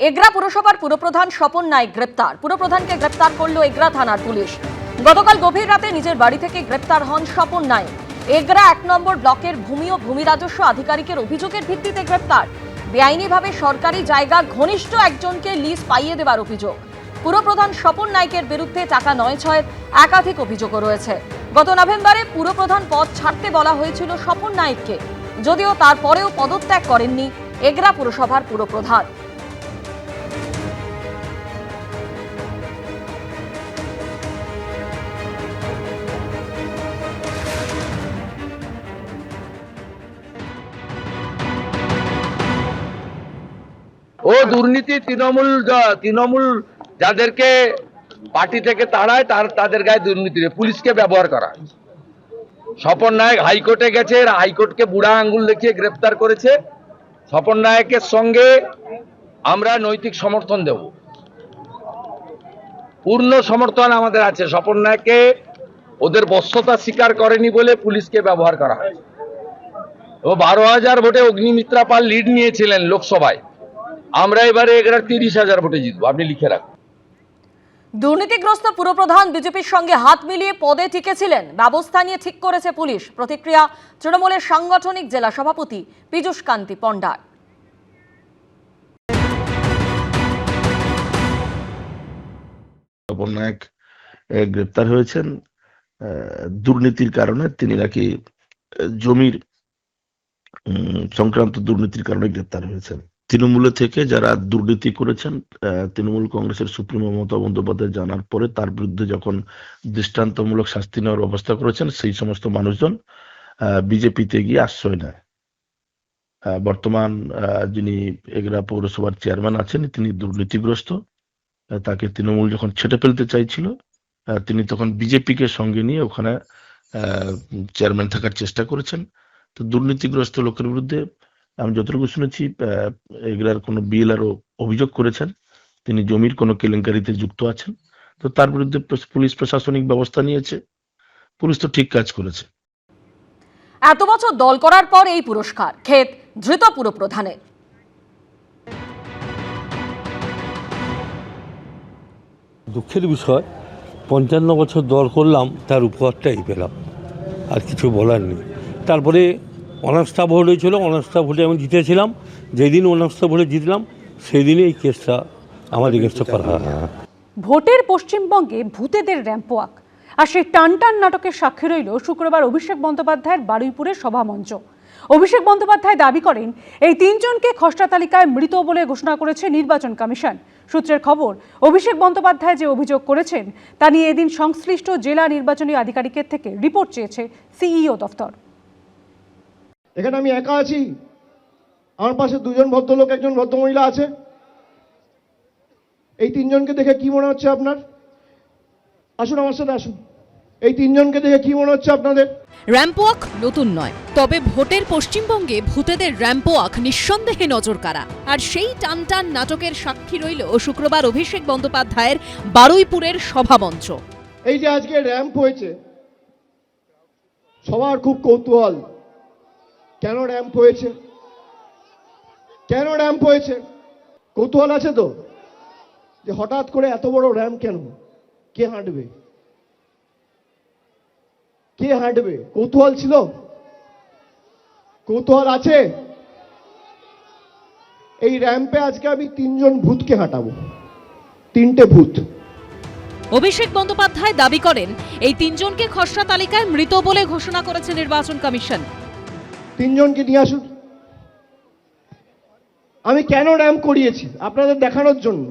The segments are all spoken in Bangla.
এগরা পুরসভার পুরপ্রধান স্বপন নায়েক গ্রেপ্তার। পুরপ্রধানকে গ্রেপ্তার করল এগরা থানার পুলিশ। গতকাল গভীর রাতে নিজের বাড়ি থেকে গ্রেপ্তার হন স্বপন নায়েক। এগরা 1 নম্বর ব্লকের ভূমি ও ভূমি রাজস্ব আধিকারিকের অভিযোগের ভিত্তিতে গ্রেপ্তার। বেআইনিভাবে সরকারি জায়গা ঘনিষ্ঠ একজনকে লিজ পাইয়ে দেওয়ার অভিযোগ। পুরপ্রধান স্বপন নায়েকের বিরুদ্ধে টাকা নয় ছয়ের একাধিক অভিযোগও রয়েছে। গত নভেম্বরে পুরপ্রধান পদ ছাড়তে বলা হয়েছিল স্বপন নায়েককে, যদিও তারপরেও পদত্যাগ করেননি এগরা পুরসভার পুরপ্রধান। ও দুর্নীতি তৃণমূল যাদেরকে পার্টি থেকে তাড়ায় তাদের গায়ে দুর্নীতি পুলিশকে ব্যবহার করা। স্বপন নায়েক হাইকোর্টে গেছে, হাইকোর্টকে বুড়া আঙ্গুল দেখিয়ে গ্রেপ্তার করেছে। স্বপন নায়েকের সঙ্গে আমরা নৈতিক সমর্থন দেব, পূর্ণ সমর্থন আমাদের আছে। স্বপন নায়েককে ওদের বশ্যতা স্বীকার করেনি বলে পুলিশকে ব্যবহার করা হয়। ও 12,000 ভোটে অগ্নিমিত্রা পাল লিড নিয়েছিলেন লোকসভায়। আমরা এবারে 30,000 ভোটে জিতবো, আপনি লিখে রাখুন। দুর্নীতিগ্রস্ত পুরপ্রধান বিজেপির সঙ্গে হাত মিলিয়ে পদে টিকেছিলেন, ব্যবস্থা নিয়ে ঠিক করেছে পুলিশ। প্রতিক্রিয়া তৃণমূলের সাংগঠনিক জেলা সভাপতি পীযূষ কান্তি পণ্ডার। স্বপন নায়েক গ্রেপ্তার হয়েছেন দুর্নীতির কারণে। তিনি নাকি জমির সংক্রান্ত দুর্নীতির কারণে গ্রেপ্তার হয়েছেন। তৃণমূলে থেকে যারা দুর্নীতি করেছেন, তৃণমূল কংগ্রেসের সুপ্রিমো মমতা বন্দ্যোপাধ্যায় জানার পরে তার বিরুদ্ধে যখন দৃষ্টান্তমূলক শাস্তি নেওয়ার ব্যবস্থা করেছেন, সেই সমস্ত মানুষজন বিজেপিতে গিয়ে আশ্রয় নেয়। বর্তমান যিনি এগরা পৌরসভার চেয়ারম্যান আছেন, তিনি দুর্নীতিগ্রস্ত। তাকে তৃণমূল যখন ছেটে ফেলতে চাইছিল, তিনি তখন বিজেপিকে সঙ্গে নিয়ে ওখানে চেয়ারম্যান থাকার চেষ্টা করেছেন। তো দুর্নীতিগ্রস্ত লোকের বিরুদ্ধে আমি যতটুকু শুনেছি, এগুলার কোনো বিএলআরও অভিযোগ করেছেন তিনি জমির কোনো কেলেঙ্কারিতে যুক্ত আছেন। তো তার বিরুদ্ধে পুলিশ প্রশাসনিক ব্যবস্থা নিয়েছে। পুলিশ তো ঠিক কাজ করেছে। এত বছর দল করার পর এই পুরস্কার, ক্ষেত ধৃত পুরপ্রধানের। দুঃখের বিষয়, 55 বছর দল করলাম, তার উপহারটাই পেলাম, আর কিছু বলার নেই। তারপরে অনাস্থা ভোট হয়েছিল, অনাস্থা ভোটে আমি জিতেছিলাম। যেদিন অনাস্থা ভোটে জিতলাম সেই দিনে এই কেসটা আমার এগেন্সটে করা হয়। ভোটের পশ্চিমবঙ্গে ভূতেদের র্যাম্পওয়াক আর সেই টানটান নাটকের সাক্ষী রইল শুক্রবার অভিষেক বন্দ্যোপাধ্যায়ের বারুইপুরের সভামঞ্চ। অভিষেক বন্দ্যোপাধ্যায় দাবি করেন এই 3 জনকে খসড়া তালিকায় মৃত বলে ঘোষণা করেছে নির্বাচন কমিশন। সূত্রের খবর, অভিষেক বন্দ্যোপাধ্যায় যে অভিযোগ করেছেন তা নিয়ে এদিন সংশ্লিষ্ট জেলা নির্বাচনী আধিকারিকের থেকে রিপোর্ট চেয়েছে সিইও দফতর। এখানে আমি একা আছি, আমার পাশে 2 জন ভদ্রলোক, একজন ভদ্রমহিলা আছে। এই 3 জনকে দেখে কি মনে হচ্ছে আপনার? আসুন আমার সাথে আসুন। এই 3 জনকে দেখে কি মনে হচ্ছে আপনাদের? র্যাম্পওয়াক নতুন নয়, তবে ভোটের পশ্চিমবঙ্গে ভূতেদের র্যাম্পওয়াক নিঃসন্দেহে নজর কাড়া। আর সেই টানটান নাটকের সাক্ষী রইল শুক্রবার অভিষেক বন্দ্যোপাধ্যায়ের বারুইপুরের সভামঞ্চ। এই যে আজকে র্যাম্প হয়েছে, সবার খুব কৌতূহল, কেন র্যাম্প হয়েছে, কেন র্যাম্প হয়েছে? কৌতূহল আছে তো, যে হঠাৎ করে এত বড় র্যাম্প কেন, কে হাঁটবে, কে হাঁটবে? কৌতূহল ছিল, কৌতূহল আছে। এই র্যাম্পে আজকে আমি 3 জন ভূতকে হাঁটাবো, 3টে ভূত। অভিষেক বন্দ্যোপাধ্যায় দাবি করেন এই 3 জনকে খসড়া তালিকায় মৃত বলে ঘোষণা করেছে নির্বাচন কমিশন। 3 জনকে নিয়ে আসুন। আমি কেন র্যাম্প করিয়েছি আপনাদের দেখানোর জন্য।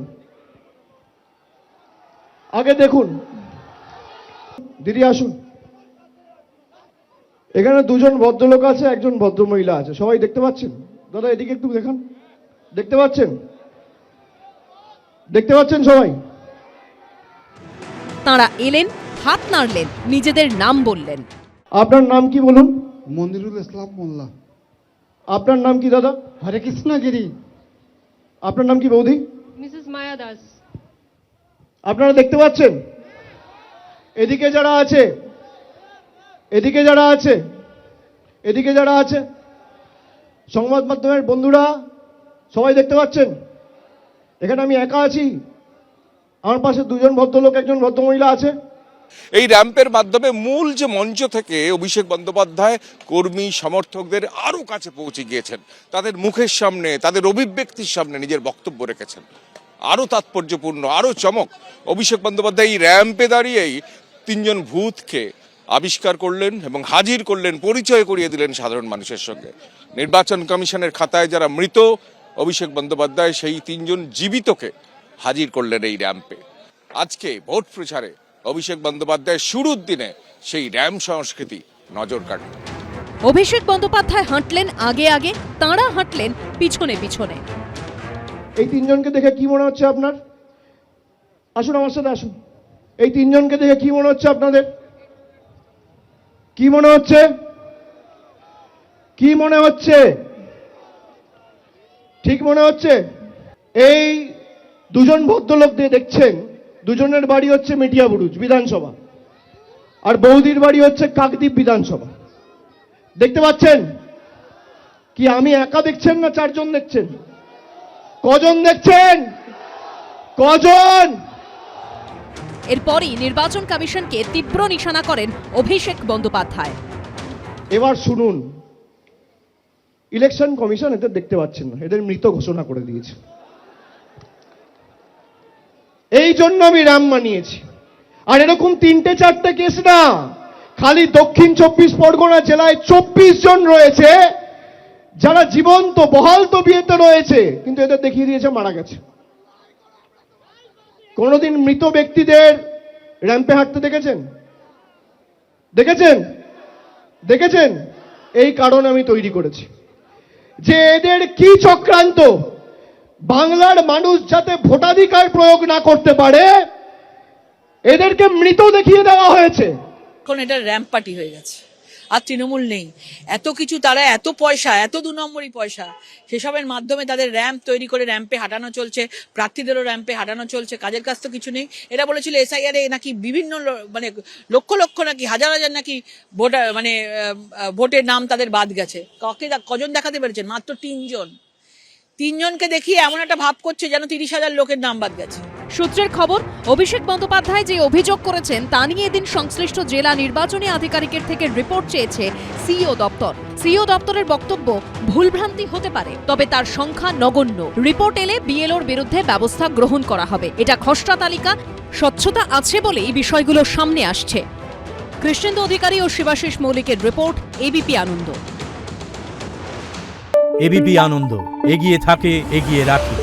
আগে দেখুন, দিদি আসুন। এখানে 2 জন ভদ্রলোক আছে, একজন ভদ্রমহিলা আছে, সবাই দেখতে পাচ্ছেন? দাদা এদিকে একটু দেখান, দেখতে পাচ্ছেন? দেখতে পাচ্ছেন সবাই? তাঁরা এলেন, হাত নাড়লেন, নিজেদের নাম বললেন। আপনার নাম কি বলুন? মনিরুল ইসলাম মোল্লা। আপনার নাম কি দাদা? হরে কৃষ্ণ গিরি। আপনার নাম কি বৌদি? মিসেস মায়া দাস। আপনারা দেখতে পাচ্ছেন? এদিকে যারা আছে, এদিকে যারা আছে, এদিকে যারা আছে, সংবাদ মাধ্যমের বন্ধুরা সবাই দেখতে পাচ্ছেন? এখানে আমি একা আছি, আমার পাশে দুজন ভদ্রলোক, একজন ভদ্রমহিলা আছে। এই র্যাম্পের মাধ্যমে মূল যে মঞ্চ থেকে অভিষেক বন্দ্যোপাধ্যায় কর্মী সমর্থকদের আরো কাছে পৌঁছে গিয়েছেন, তাদের মুখের সামনে, তাদের অভিব্যক্তির সামনে নিজের বক্তব্য রেখেছেন। আরো তাৎপর্যপূর্ণ, আরো চমক, অভিষেক বন্দ্যোপাধ্যায় এই র্যাম্পে দাঁড়িয়েই 3 জন ভূতকে আবিষ্কার করলেন এবং হাজির করলেন, পরিচয় করিয়ে দিলেন সাধারণ মানুষের সঙ্গে। নির্বাচন কমিশনের খাতায় যারা মৃত, অভিষেক বন্দ্যোপাধ্যায় সেই 3 জন জীবিতকে হাজির করলেন এই র্যাম্পে। আজকে ভোট প্রচারে অভিষেক বন্দ্যোপাধ্যায়ের শুরুর দিনে সেই র্যাম্প সংস্কৃতি নজর কাড়ে। অভিষেক বন্দ্যোপাধ্যায় হাঁটলেন আগে আগে, তাঁরা হাঁটলেন পিছনে পিছনে। এই 3 জনকে দেখে কি মনে হচ্ছে আপনার? আসুন আমার সাথে আসুন। এই 3 জনকে দেখে কি মনে হচ্ছে আপনাদের? কি মনে হচ্ছে? কি মনে হচ্ছে? ঠিক মনে হচ্ছে? এই দুজন ভদ্রলোক দিয়ে দেখছেন, দুজনের বাড়ি হচ্ছে মেটিয়াবুরুজ বিধানসভা, আর বৌদির বাড়ি হচ্ছে কাকদ্বীপ বিধানসভা। দেখতে পাচ্ছেন? কি আমি একা দেখছেন না 4 জন দেখছেন? কজন দেখছেন? কজন? এরপরই নির্বাচন কমিশনকে তীব্র নিশানা করেন অভিষেক বন্দ্যোপাধ্যায়। এবার শুনুন, ইলেকশন কমিশন এদের দেখতে পাচ্ছেন না, এদের মৃত ঘোষণা করে দিয়েছে। এই জন্য আমি র্যাম্প মানিয়েছি। আর এরকম 3-4টে কেস না, খালি দক্ষিণ 24 পরগনা জেলায় 24 জন রয়েছে যারা জীবন্ত বহাল তবিয়তে রয়েছে, কিন্তু এদের দেখিয়ে দিয়েছে মারা গেছে। কোনোদিন মৃত ব্যক্তিদের র্যাম্পে হাঁটতে দেখেছেন? দেখেছেন? দেখেছেন? এই কারণ আমি তৈরি করেছি যে এদের কি চক্রান্ত, বাংলার মানুষ যাতে ভোটাধিকার প্রয়োগ না করতে পারে, এদেরকে মৃত দেখিয়ে দেওয়া হয়েছে। এখন এটা র্যাম্প পার্টি হয়ে গেছে, আর তৃণমূল নেই। এত কিছু, তারা এত পয়সা, এত 2 নম্বরই পয়সা, সেসবের মাধ্যমে তাদের র্যাম্প তৈরি করে র্যাম্পে হাঁটানো চলছে, প্রার্থীদেরও র্যাম্পে হাঁটানো চলছে। কাজের কাজ তো কিছু নেই। এরা বলেছিল SIR এ নাকি বিভিন্ন মানে লক্ষ লক্ষ নাকি হাজার হাজার নাকি ভোটার মানে ভোটের নাম তাদের বাদ গেছে। কজন দেখাতে পেরেছেন? মাত্র 3 জন। 3 জনকে দেখিয়ে এমন একটা ভাব করছে যেন 30,000 লোকের নাম বাদ গেছে। সূত্রের খবর, অভিষেক বন্দ্যোপাধ্যায় যে অভিযোগ করেছেন তা নিয়ে এদিন সংশ্লিষ্ট জেলা নির্বাচনী আধিকারিকের থেকে রিপোর্ট চেয়েছে সিইও দপ্তর। সিইও দপ্তরের বক্তব্য, ভুলভ্রান্তি হতে পারে, তবে তার সংখ্যা নগণ্য। রিপোর্ট এলে বিএলওর বিরুদ্ধে ব্যবস্থা গ্রহণ করা হবে। এটা খসড়া তালিকা, স্বচ্ছতা আছে বলেই বিষয়গুলো সামনে আসছে। কৃষ্ণেন্দু অধিকারী ও শিবাশিস মৌলিকের রিপোর্ট, এবিপি আনন্দ। এবিপি আনন্দ, এগিয়ে থাকে, এগিয়ে রাখে।